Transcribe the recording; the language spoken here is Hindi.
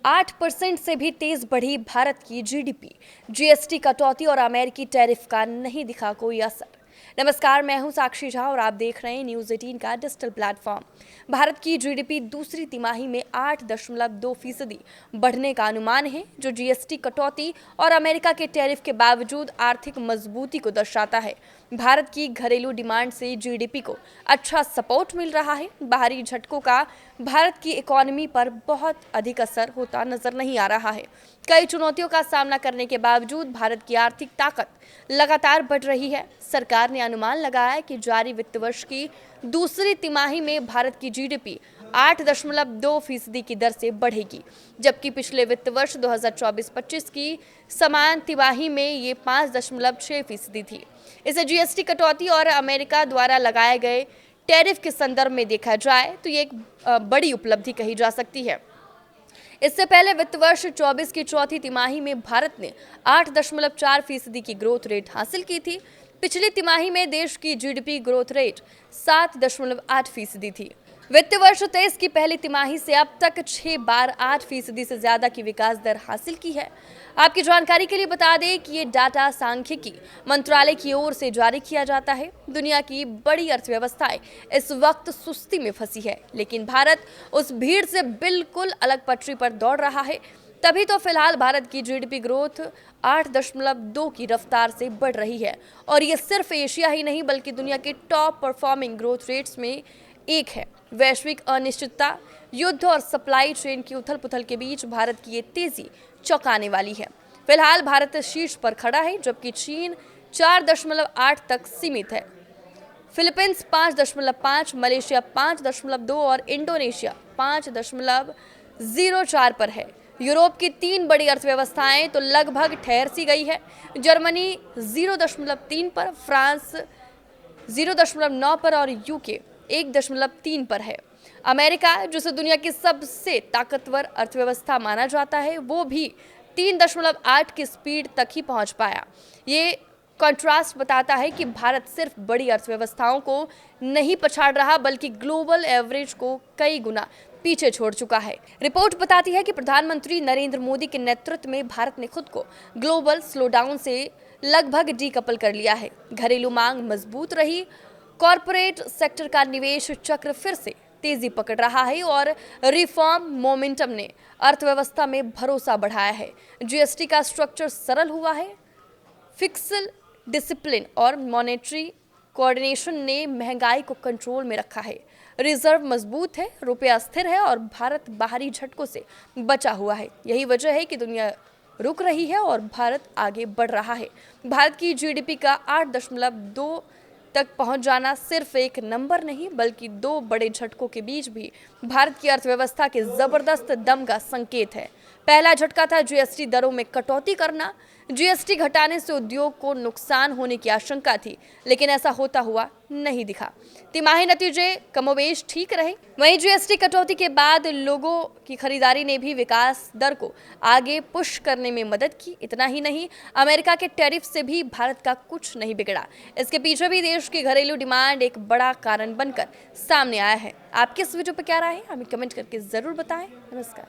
8% से भी तेज बढ़ी भारत की जीडीपी। जीएसटी कटौती और अमेरिकी टैरिफ का नहीं दिखा कोई असर। नमस्कार, मैं हूं साक्षी झा और आप देख रहे हैं न्यूज़ 18 का डिजिटल प्लेटफॉर्म। भारत की जीडीपी दूसरी तिमाही में 8.2% बढ़ने का अनुमान है, जो जीएसटी कटौती और अमेरिका के टैरिफ के बावजूद आर्थिक मजबूती को दर्शाता है। भारत की घरेलू डिमांड से जीडीपी को अच्छा सपोर्ट मिल रहा है। बाहरी झटकों का भारत की इकोनॉमी पर बहुत अधिक असर होता नजर नहीं आ रहा है। कई चुनौतियों का सामना करने के बावजूद भारत की आर्थिक ताकत लगातार बढ़ रही है। सरकार ने अनुमान लगाया है कि जारी वित्त वर्ष की दूसरी तिमाही में भारत की जीडीपी 8.2% की दर से बढ़ेगी, जबकि पिछले वित्त वर्ष 2024-25 की समान तिमाही में ये 5.6% थी। इसे जीएसटी कटौती और अमेरिका द्वारा लगाए गए टैरिफ के संदर्भ में देखा जाए तो ये एक बड़ी उपलब्धि कही जा सकती है। इससे पहले वित्त वर्ष 24 की चौथी तिमाही में भारत ने 8.4% की ग्रोथ रेट हासिल की थी। पिछली तिमाही में देश की जीडीपी ग्रोथ रेट 7.8% थी। वित्त वर्ष 23 की पहली तिमाही से अब तक 6 बार 8% से ज्यादा की विकास दर हासिल की है। आपकी जानकारी के लिए बता दें कि ये डाटा सांख्यिकी मंत्रालय की ओर से जारी किया जाता है। दुनिया की बड़ी अर्थव्यवस्थाएं इस वक्त सुस्ती में फंसी है, लेकिन भारत उस भीड़ से बिल्कुल अलग पटरी पर दौड़ रहा है। तभी तो फिलहाल भारत की जीडीपी ग्रोथ 8.2 की रफ्तार से बढ़ रही है और ये सिर्फ एशिया ही नहीं बल्कि दुनिया के टॉप परफॉर्मिंग ग्रोथ रेट्स में एक है। वैश्विक अनिश्चितता, युद्ध और सप्लाई चेन की उथल पुथल के बीच भारत की ये तेजी चौंकाने वाली है। फिलहाल भारत शीर्ष पर खड़ा है, जबकि चीन 4.8 तक सीमित है। फिलीपींस 5.5, मलेशिया 5.2 और इंडोनेशिया 5.04 पर है। यूरोप की 3 बड़ी अर्थव्यवस्थाएं तो लगभग ठहर सी गई है। जर्मनी 0.3 पर, फ्रांस 0.9 पर और यूके 1.3 पर है। अमेरिका, जिसे दुनिया की सबसे ताकतवर अर्थव्यवस्था माना जाता है, वो भी 3.8 की स्पीड तक ही पहुंच पाया। ये कंट्रास्ट बताता है कि भारत सिर्फ बड़ी अर्थव्यवस्थाओं को नहीं पछाड़ रहा बल्कि ग्लोबल एवरेज को कई गुना पीछे छोड़ चुका है। रिपोर्ट बताती है कि प्रधानमंत्री नरेंद्र मोदी के नेतृत्व में भारत ने खुद को ग्लोबल स्लोडाउन से लगभग डीकपल कर लिया है। घरेलू मांग मजबूत रही, कॉरपोरेट सेक्टर का निवेश चक्र फिर से तेजी पकड़ रहा है और रिफॉर्म मोमेंटम ने अर्थव्यवस्था में भरोसा बढ़ाया है। जीएसटी का स्ट्रक्चर सरल हुआ है। फिस्कल डिसिप्लिन और मॉनेटरी कोऑर्डिनेशन ने महंगाई को कंट्रोल में रखा है। रिजर्व मजबूत है, रुपया स्थिर है और भारत बाहरी झटकों से बचा हुआ है। यही वजह है कि दुनिया रुक रही है और भारत आगे बढ़ रहा है। भारत की जीडीपी का 8.2 तक पहुंच जाना सिर्फ एक नंबर नहीं बल्कि 2 बड़े झटकों के बीच भी भारत की अर्थव्यवस्था के जबरदस्त दम का संकेत है। पहला झटका था जीएसटी दरों में कटौती करना। जीएसटी घटाने से उद्योग को नुकसान होने की आशंका थी, लेकिन ऐसा होता हुआ नहीं दिखा। तिमाही नतीजे कमोबेश ठीक रहे। वहीं जीएसटी कटौती के बाद लोगों की खरीदारी ने भी विकास दर को आगे पुश करने में मदद की। इतना ही नहीं, अमेरिका के टैरिफ से भी भारत का कुछ नहीं बिगड़ा। इसके पीछे भी देश की घरेलू डिमांड एक बड़ा कारण बनकर सामने आया है। आपकी इस वीडियो पर क्या राय है, हमें कमेंट करके जरूर बताएं। नमस्कार।